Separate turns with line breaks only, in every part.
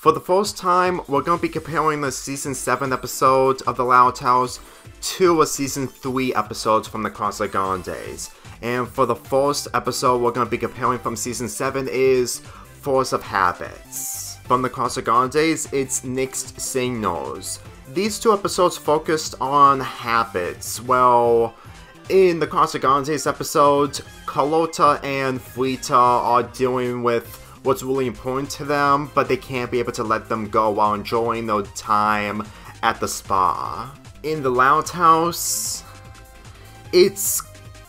For the first time, we're going to be comparing the Season 7 episode of The Loud House to a Season 3 episode from the Casagrandes. And for the first episode we're going to be comparing from Season 7 is Force of Habits. From the Casagrandes, it's Nixed Signals. These two episodes focused on habits. Well, in the Casagrandes episode, Carlota and Frita are dealing with what's really important to them, but they can't be able to let them go while enjoying their time at the spa. In the Loud House, it's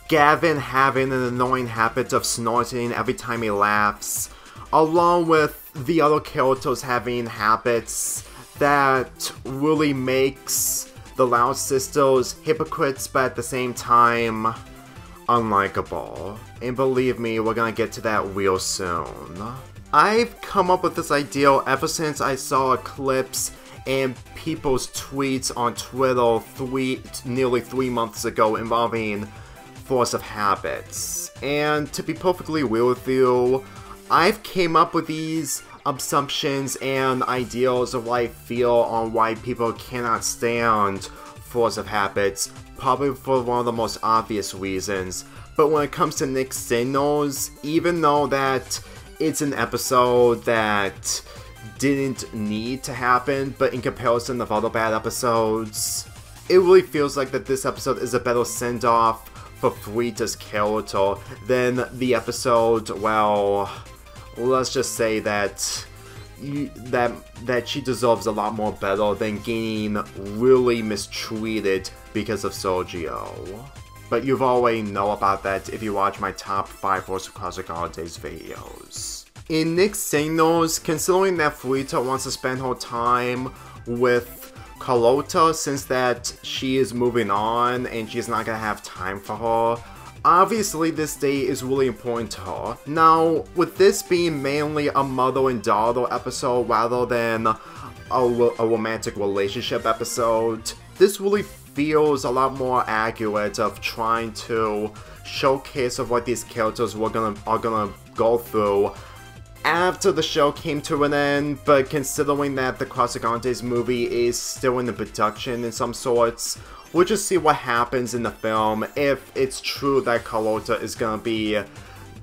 Gavin having an annoying habit of snorting every time he laughs, along with the other characters having habits that really makes the Loud Sisters hypocrites, but at the same time, unlikable. And believe me, we're gonna get to that real soon. I've come up with this idea ever since I saw clips and people's tweets on Twitter nearly 3 months ago involving Force of Habits. And to be perfectly real with you, I've came up with these assumptions and ideals of what I feel on why people cannot stand Force of Habits, probably for one of the most obvious reasons. But when it comes to Nixed Signals, even though that it's an episode that didn't need to happen, but in comparison of other bad episodes, it really feels like that this episode is a better send-off for Frita's character than the episode, well, let's just say that that she deserves a lot more better than getting really mistreated because of Sergio. But you've already know about that if you watch my top 5 Force of Casagrandes videos. In Nixed Signals, considering that Frita wants to spend her time with Carlota since that she is moving on and she's not gonna have time for her, obviously this day is really important to her. Now, with this being mainly a mother and daughter episode rather than a romantic relationship episode, this really feels a lot more accurate of trying to showcase of what these characters are gonna go through after the show came to an end, but considering that the Casagrandes movie is still in the production in some sorts, we'll just see what happens in the film if it's true that Carlota is gonna be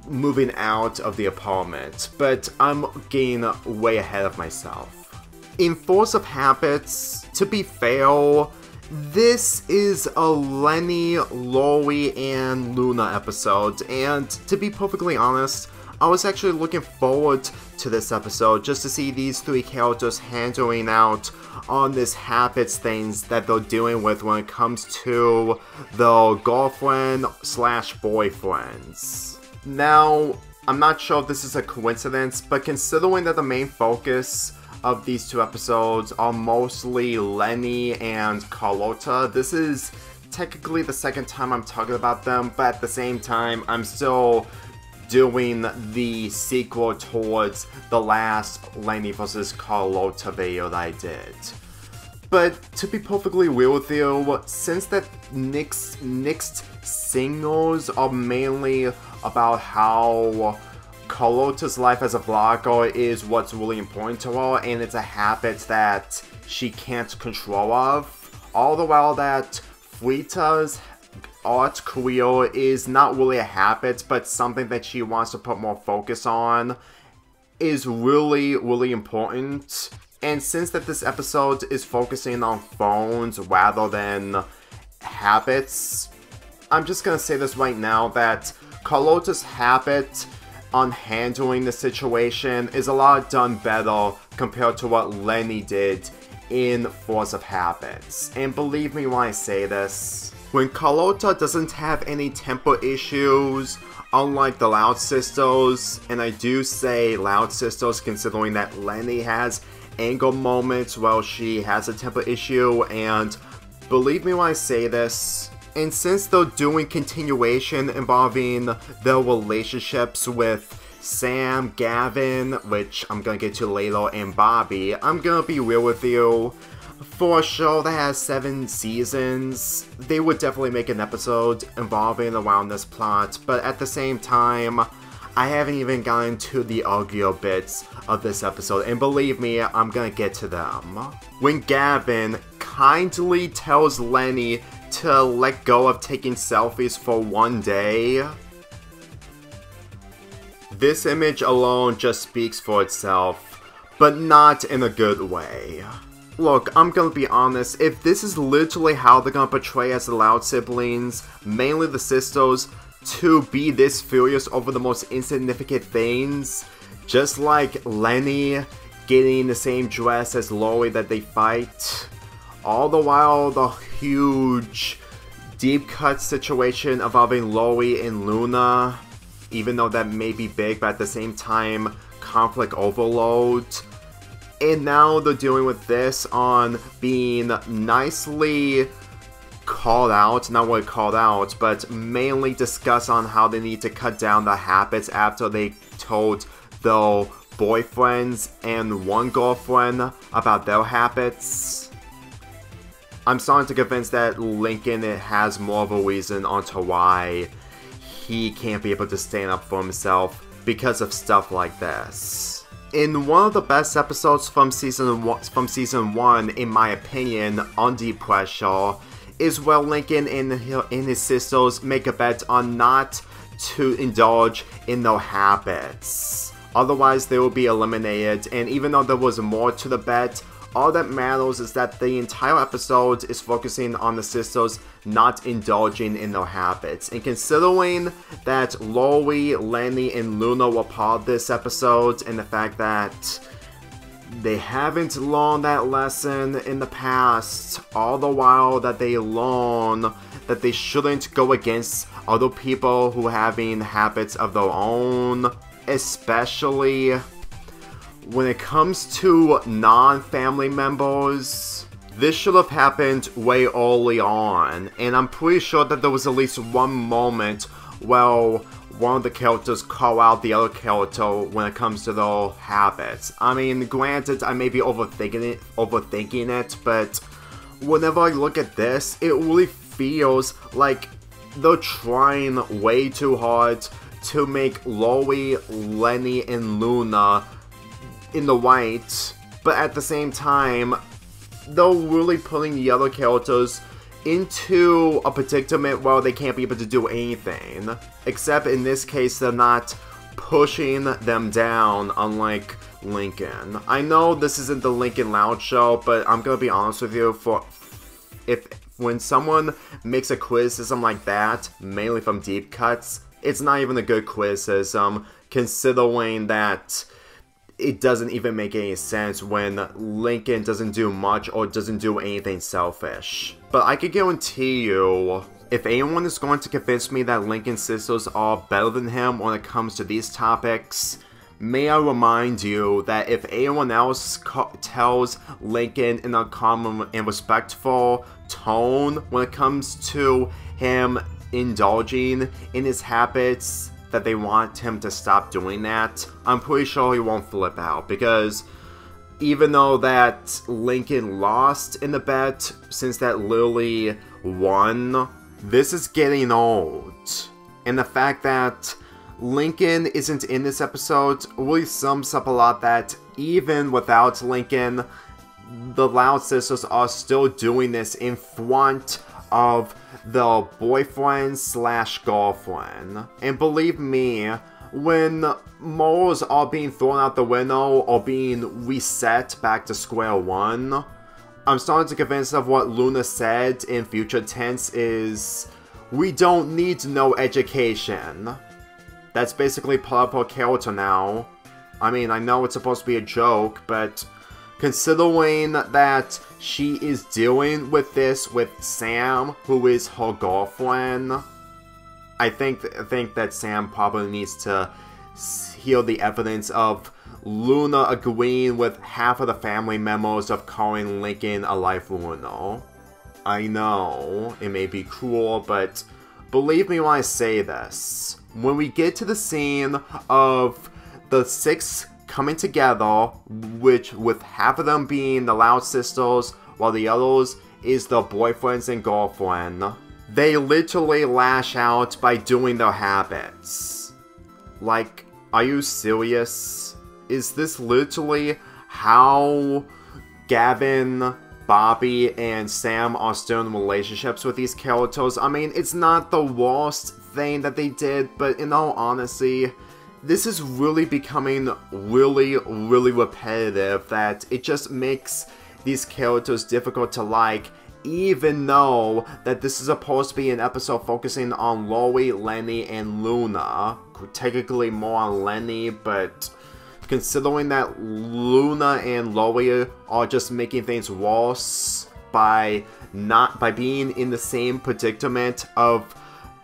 moving out of the apartment, but I'm getting way ahead of myself. In Force of Habits, to be fair, this is a Lenny, Lori, and Luna episode, and to be perfectly honest, I was actually looking forward to this episode just to see these three characters handling out on this habits things that they're dealing with when it comes to their girlfriend/boyfriends. Now, I'm not sure if this is a coincidence, but considering that the main focus of these two episodes are mostly Lenny and Carlota, this is technically the second time I'm talking about them, but at the same time, I'm still doing the sequel towards the last Lenny vs. Carlota video that I did. But to be perfectly real with you, since that Nixed Signals are mainly about how Carlota's life as a vlogger is what's really important to her, and it's a habit that she can't control of, all the while that Frita's art career is not really a habit, but something that she wants to put more focus on, is really, really important. And since that this episode is focusing on phones rather than habits, I'm just gonna say this right now that Carlota's habit on handling the situation is a lot done better compared to what Lenny did in Force of Habits. And believe me when I say this, when Carlota doesn't have any temper issues, unlike the Loud Sisters, and I do say Loud Sisters considering that Lenny has anger moments while she has a temper issue, and believe me when I say this, and since they're doing continuation involving their relationships with Sam, Gavin, which I'm gonna get to later, and Bobby, I'm gonna be real with you. For a show that has 7 seasons, they would definitely make an episode involving around this plot, but at the same time, I haven't even gotten to the audio bits of this episode, and believe me, I'm gonna get to them. When Gavin kindly tells Lenny to let go of taking selfies for one day, this image alone just speaks for itself, but not in a good way. Look, I'm gonna be honest, if this is literally how they're gonna portray as the Loud siblings, mainly the sisters, to be this furious over the most insignificant things, just like Lenny getting the same dress as Lori that they fight, all the while the huge deep cut situation involving Lori and Luna, even though that may be big, but at the same time, conflict overload. And now they're dealing with this on being nicely called out, not really called out, but mainly discuss on how they need to cut down the habits after they told their boyfriends and one girlfriend about their habits. I'm starting to convince that Lincoln has more of a reason onto why he can't be able to stand up for himself because of stuff like this. In one of the best episodes from season 1, in my opinion, on Deep Pressure, is where Lincoln and his sisters make a bet on not to indulge in their habits. Otherwise, they will be eliminated, and even though there was more to the bet, all that matters is that the entire episode is focusing on the sisters not indulging in their habits. And considering that Lori, Lenny, and Luna were part of this episode, and the fact that they haven't learned that lesson in the past, all the while that they learn that they shouldn't go against other people who are having habits of their own, especially when it comes to non-family members. This should have happened way early on, and I'm pretty sure that there was at least one moment where one of the characters call out the other character when it comes to their habits. I mean, granted, I may be overthinking it, but whenever I look at this, it really feels like they're trying way too hard to make Lori, Lenny, and Luna in the right, but at the same time, they're really putting the other characters into a predicament where they can't be able to do anything. Except in this case, they're not pushing them down, unlike Lincoln. I know this isn't the Lincoln Loud show, but I'm gonna be honest with you, when someone makes a criticism like that, mainly from deep cuts, it's not even a good criticism, considering that it doesn't even make any sense when Lincoln doesn't do much or doesn't do anything selfish. But I can guarantee you, if anyone is going to convince me that Lincoln's sisters are better than him when it comes to these topics, may I remind you that if anyone else tells Lincoln in a calm and respectful tone when it comes to him indulging in his habits, that they want him to stop doing that, I'm pretty sure he won't flip out, because even though that Lincoln lost in the bet, since that Lily won, this is getting old. And the fact that Lincoln isn't in this episode really sums up a lot that even without Lincoln, the Loud sisters are still doing this in front of the boyfriend slash girlfriend. And believe me, when morals are being thrown out the window or being reset back to square one, I'm starting to convince of what Luna said in future tense is, we don't need no education. That's basically part of her character now. I mean, I know it's supposed to be a joke, but considering that she is dealing with this with Sam, who is her girlfriend, I think that Sam probably needs to hear the evidence of Luna agreeing with half of the family members of calling Lincoln a life ruiner. I know, it may be cruel, but believe me when I say this. When we get to the scene of the 6 coming together, which with half of them being the Loud sisters, while the others is the boyfriends and girlfriend, they literally lash out by doing their habits. Like, are you serious? Is this literally how Gavin, Bobby, and Sam are still in relationships with these characters? I mean, it's not the worst thing that they did, but in all honesty, this is really becoming really repetitive, that it just makes these characters difficult to like, even though that this is supposed to be an episode focusing on Loie, Lenny, and Luna. Technically more on Lenny, but considering that Luna and Loie are just making things worse by being in the same predicament of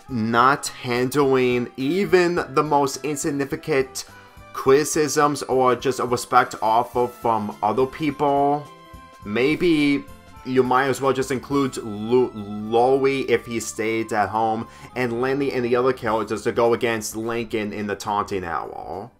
not handling even the most insignificant criticisms or just a respect offered from other people, maybe you might as well just include Loie if he stayed at home, and Lenny and the other characters to go against Lincoln in the taunting hour.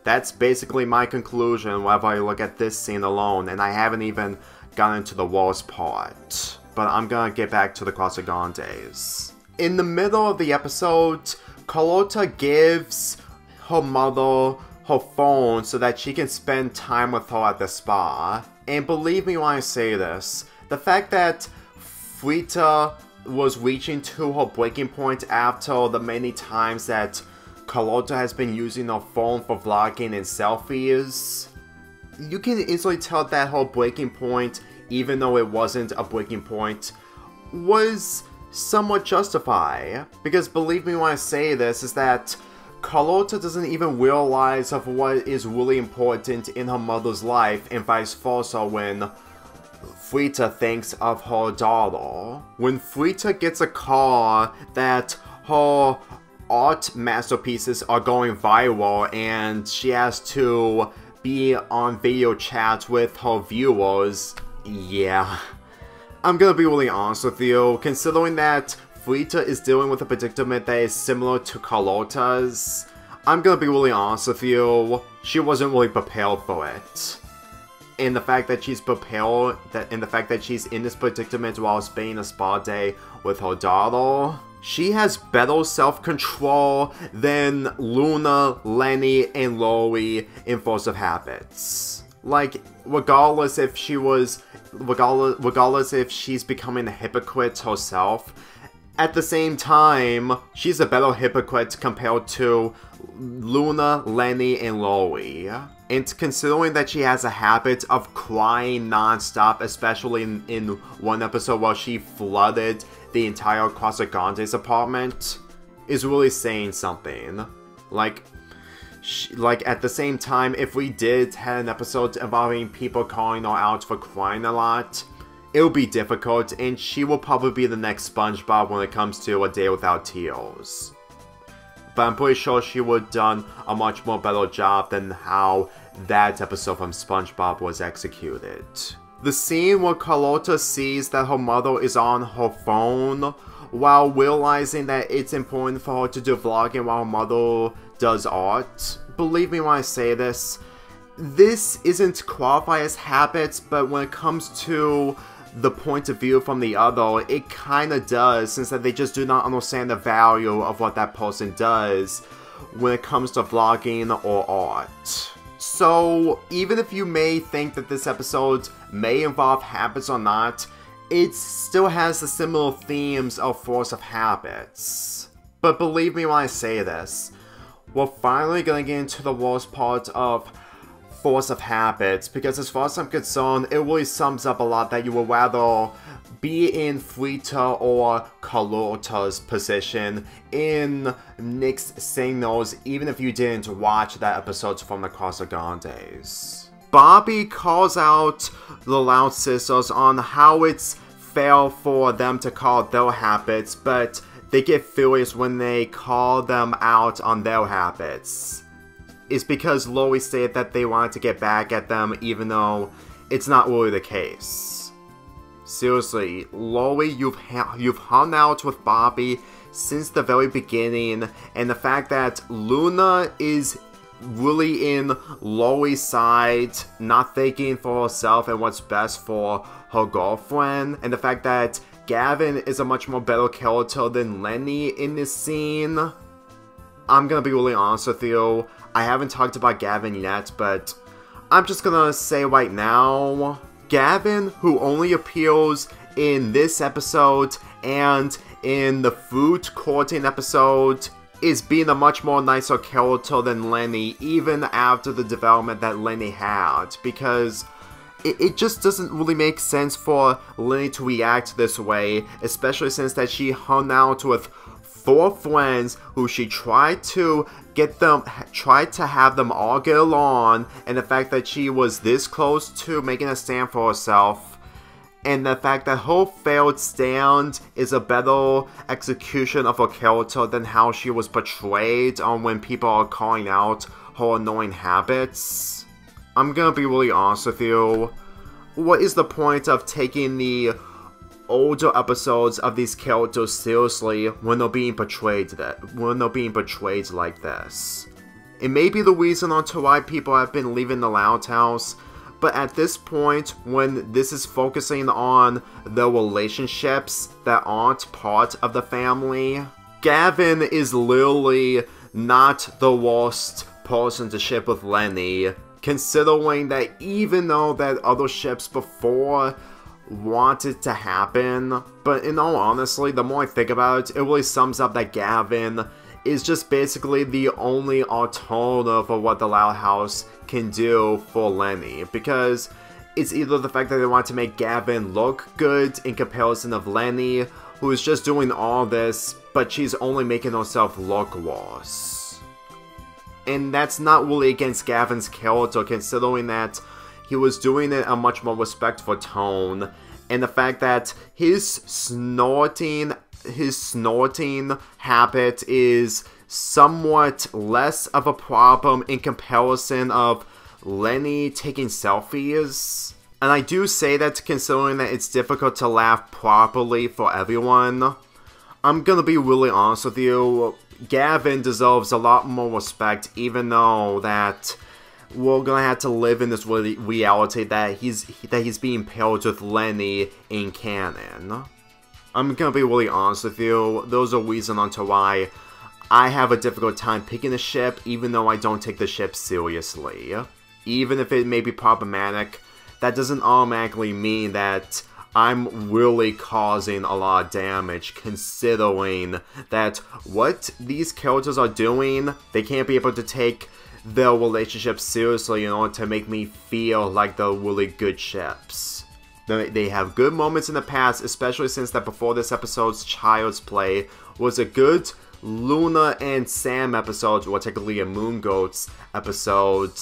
That's basically my conclusion whenever I look at this scene alone, and I haven't even gotten to the worst part. But I'm gonna get back to the Casagrandes. In the middle of the episode, Carlota gives her mother her phone so that she can spend time with her at the spa. And believe me when I say this, the fact that Frita was reaching to her breaking point after the many times that Carlota has been using her phone for vlogging and selfies, you can easily tell that her breaking point, even though it wasn't a breaking point, was somewhat justified. Because believe me when I say this, is that Carlota doesn't even realize of what is really important in her mother's life, and vice versa when Frita thinks of her daughter. When Frita gets a call that her art masterpieces are going viral and she has to be on video chat with her viewers, yeah. I'm gonna be really honest with you, considering that Frita is dealing with a predicament that is similar to Carlota's, I'm gonna be really honest with you, she wasn't really prepared for it. And the fact that she's prepared, and the fact that she's in this predicament while spending a spa day with her daughter, she has better self-control than Luna, Lenny, and Loie in Force of Habits. Like, regardless if she's becoming a hypocrite herself, at the same time, she's a better hypocrite compared to Luna, Lenny, and Loie. And considering that she has a habit of crying non-stop, especially in one episode where she flooded the entire Casagrandes apartment, is really saying something. Like at the same time, if we did have an episode involving people calling her out for crying a lot, it will be difficult, and she will probably be the next SpongeBob when it comes to A Day Without Tears. But I'm pretty sure she would have done a much more better job than how that episode from SpongeBob was executed. The scene where Carlota sees that her mother is on her phone while realizing that it's important for her to do vlogging while her mother does art. Believe me when I say this, this isn't qualified as habits, but when it comes to the point of view from the other, it kinda does, since that they just do not understand the value of what that person does when it comes to vlogging or art. So, even if you may think that this episode may involve habits or not, it still has the similar themes of Force of Habits. But believe me when I say this, we're finally gonna get into the worst part of Force of Habits, because as far as I'm concerned, it really sums up a lot that you would rather be in Frita or Carlota's position in Nixed Signals, even if you didn't watch that episode from the Casagrandes. Bobby calls out the Loud Sisters on how it's fair for them to call their habits, but they get furious when they call them out on their habits. It's because Loie stated that they wanted to get back at them, even though it's not really the case. Seriously, Loie, you've hung out with Bobby since the very beginning, and the fact that Luna is really in Loie's side, not thinking for herself and what's best for her girlfriend, and the fact that Gavin is a much more better character than Lenny in this scene, I'm gonna be really honest with you. I haven't talked about Gavin yet, but I'm just gonna say right now, Gavin, who only appears in this episode and in the food courting episode, is being a much more nicer character than Lenny, even after the development that Lenny had, because it just doesn't really make sense for Lenny to react this way, especially since that she hung out with 4 friends who she tried to have them all get along, and the fact that she was this close to making a stand for herself, and the fact that her failed stand is a better execution of her character than how she was portrayed when people are calling out her annoying habits. I'm gonna be really honest with you. What is the point of taking the older episodes of these characters seriously when they're being portrayed like this? It may be the reason onto why people have been leaving the Loud House, but at this point, when this is focusing on the relationships that aren't part of the family, Gavin is literally not the worst person to ship with Lenny, considering that even though that other ships before wanted to happen, but in all honesty, the more I think about it, it really sums up that Gavin is just basically the only alternative of what the Loud House can do for Lenny, because it's either the fact that they want to make Gavin look good in comparison of Lenny, who is just doing all this, but she's only making herself look worse. And that's not really against Gavin's character, considering that he was doing it in a much more respectful tone, and the fact that his snorting habit is somewhat less of a problem in comparison of Lenny taking selfies. And I do say that considering that it's difficult to laugh properly for everyone. I'm gonna be really honest with you, Gavin deserves a lot more respect, even though that we're gonna have to live in this reality that he's being paired with Lenny in canon. I'm gonna be really honest with you, those are reasons onto why I have a difficult time picking a ship, even though I don't take the ship seriously. Even if it may be problematic, that doesn't automatically mean that I'm really causing a lot of damage, considering that what these characters are doing, they can't be able to take their relationship seriously in order to make me feel like they're really good ships. They have good moments in the past, especially since that before this episode's Child's Play was a good Luna and Sam episode, or technically a Moon Goats episode.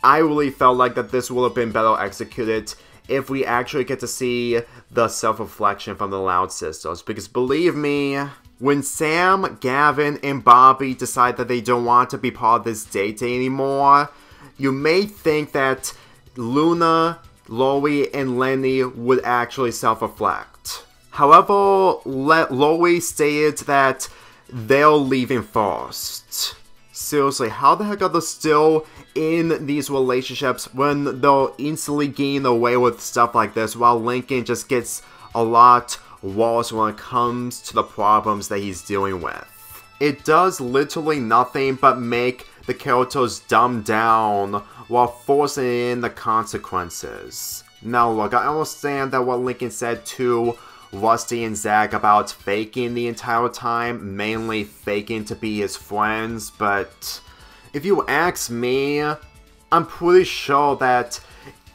I really felt like that this would have been better executed if we actually get to see the self-reflection from the Loud Sisters, because believe me, when Sam, Gavin, and Bobby decide that they don't want to be part of this date anymore, you may think that Luna, Loie, and Lenny would actually self-reflect. However, Loie stated that they're leaving first. Seriously, how the heck are they still in these relationships when they're instantly getting away with stuff like this, while Lincoln just gets a lot worse when it comes to the problems that he's dealing with? It does literally nothing but make the characters dumb down while forcing in the consequences. Now look, I understand that what Lincoln said to Rusty and Zach about faking the entire time, mainly faking to be his friends, but if you ask me, I'm pretty sure that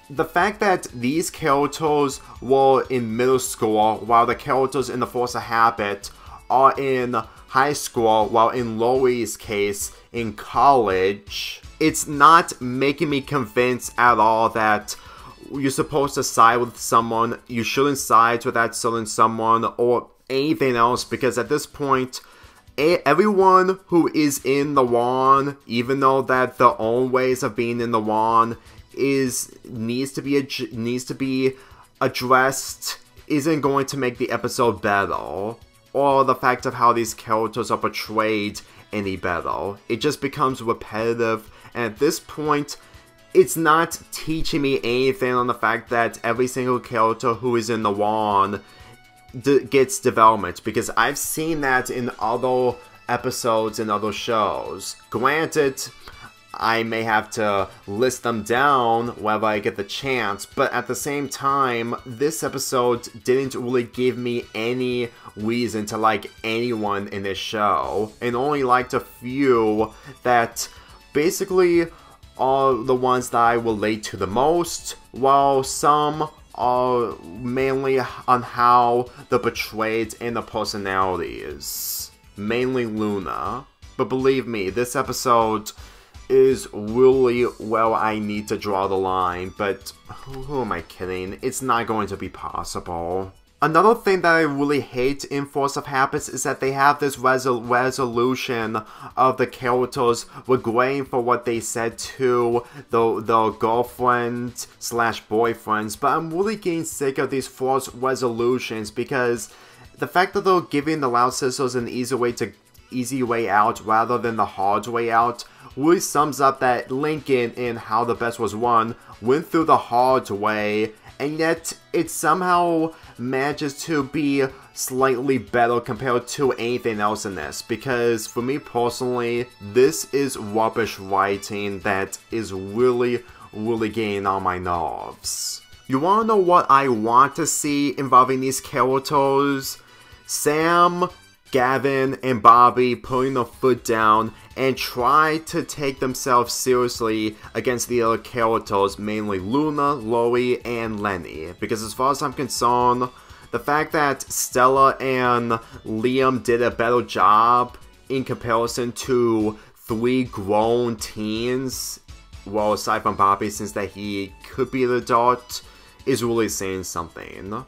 the fact that these characters were in middle school while the characters in the Force of Habit are in high school, while in Loie's case, in college, it's not making me convinced at all that you're supposed to side with someone, you shouldn't side with that certain someone, or anything else, because at this point, everyone who is in the wand, even though that their own ways of being in the wand needs to be addressed, isn't going to make the episode better, or the fact of how these characters are portrayed any better. It just becomes repetitive, and at this point, it's not teaching me anything on the fact that every single character who is in the wand gets development, because I've seen that in other episodes in other shows. Granted, I may have to list them down whenever I get the chance, but at the same time, this episode didn't really give me any reason to like anyone in this show, and only liked a few that basically are the ones that I relate to the most, while some are mainly on how they're portrayed in the personalities. Mainly Luna. But believe me, this episode is really where I need to draw the line, but who am I kidding? It's not going to be possible. Another thing that I really hate in Force of Habits is that they have this resolution of the characters regretting for what they said to the girlfriend slash boyfriends, but I'm really getting sick of these forced resolutions because the fact that they're giving the Loud Sisters an easy way out rather than the hard way out really sums up that Lincoln in How the Best Was Won went through the hard way, and yet it somehow manages to be slightly better compared to anything else in this, because for me personally, this is rubbish writing that is really getting on my nerves. You wanna know what I want to see involving these characters? Sam, Gavin, and Bobby putting their foot down and try to take themselves seriously against the other characters, mainly Luna, Loie, and Lenny. Because as far as I'm concerned, the fact that Stella and Liam did a better job in comparison to 3 grown teens, well, aside from Bobby, since that he could be the adult, is really saying something.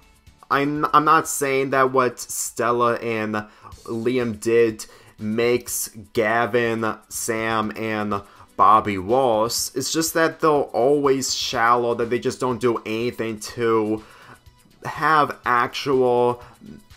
I'm not saying that what Stella and Liam did makes Gavin, Sam, and Bobby worse. It's just that they're always shallow, that they just don't do anything to have actual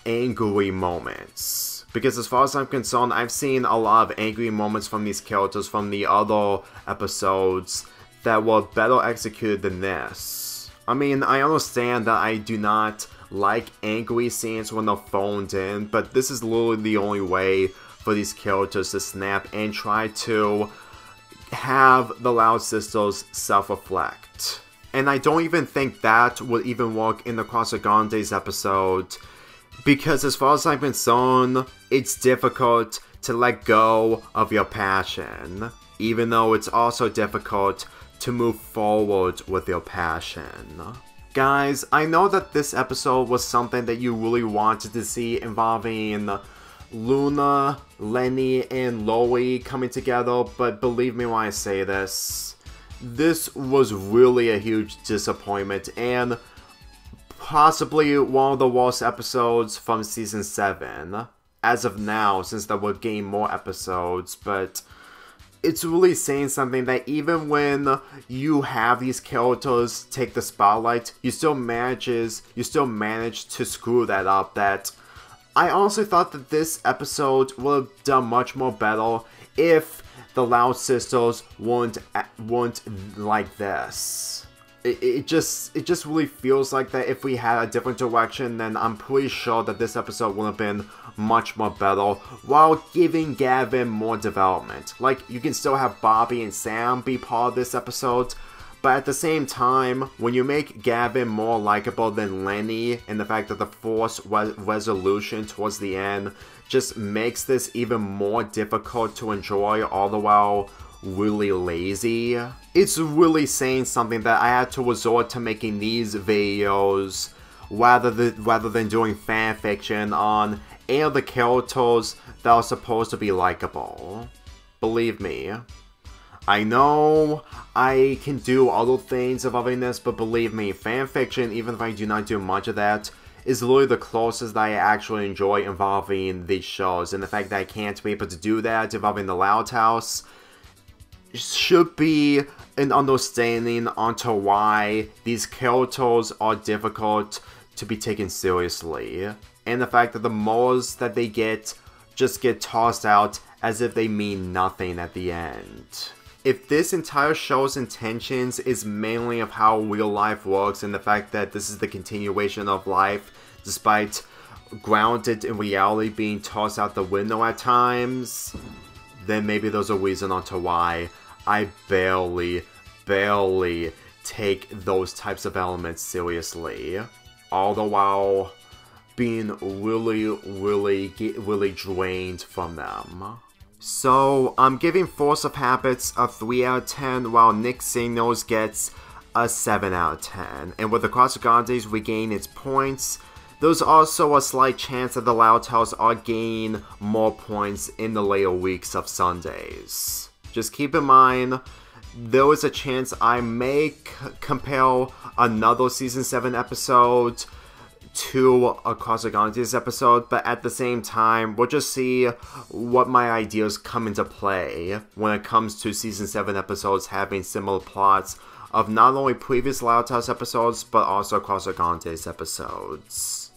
angry moments. Because as far as I'm concerned, I've seen a lot of angry moments from these characters from the other episodes that were better executed than this. I mean, I understand that I do not like angry scenes when they're phoned in, but this is literally the only way for these characters to snap and try to have the Loud Sisters self-reflect. And I don't even think that would even work in the Casagrandes episode, because as far as I'm concerned, it's difficult to let go of your passion, even though it's also difficult to move forward with your passion. Guys, I know that this episode was something that you really wanted to see involving Luna, Lenny, and Loie coming together, but believe me when I say this, this was really a huge disappointment and possibly one of the worst episodes from Season 7. As of now, since that we're getting more episodes, but it's really saying something that even when you have these characters take the spotlight, you still manage to screw that up. That I honestly thought that this episode would have done much more better if the Loud Sisters weren't like this. It just really feels like that if we had a different direction, then I'm pretty sure that this episode would have been much more better, while giving Gavin more development. Like, you can still have Bobby and Sam be part of this episode, but at the same time, when you make Gavin more likable than Lenny, and the fact that the forced resolution towards the end just makes this even more difficult to enjoy, all the while really lazy, it's really saying something that I had to resort to making these videos rather than doing fanfiction on any of the characters that are supposed to be likable. Believe me. I know I can do other things involving this, but believe me, fanfiction, even if I do not do much of that, is literally the closest that I actually enjoy involving these shows. And the fact that I can't be able to do that involving the Loud House should be an understanding onto why these characters are difficult to be taken seriously. And the fact that the morals that they get just get tossed out as if they mean nothing at the end. If this entire show's intentions is mainly of how real life works and the fact that this is the continuation of life despite grounded in reality being tossed out the window at times, then maybe there's a reason onto why I barely take those types of elements seriously. All the while being really drained from them. So, I'm giving Force of Habits a 3 out of 10, while Nixed Signals gets a 7 out of 10. And with the Casagrandes regain its points, there's also a slight chance that the Loudtails are gaining more points in the later weeks of Sundays. Just keep in mind, there is a chance I may compare another Season 7 episode to a Casagrandes episode, but at the same time, we'll just see what my ideas come into play when it comes to Season 7 episodes having similar plots of not only previous Loudtails episodes, but also Casagrandes episodes.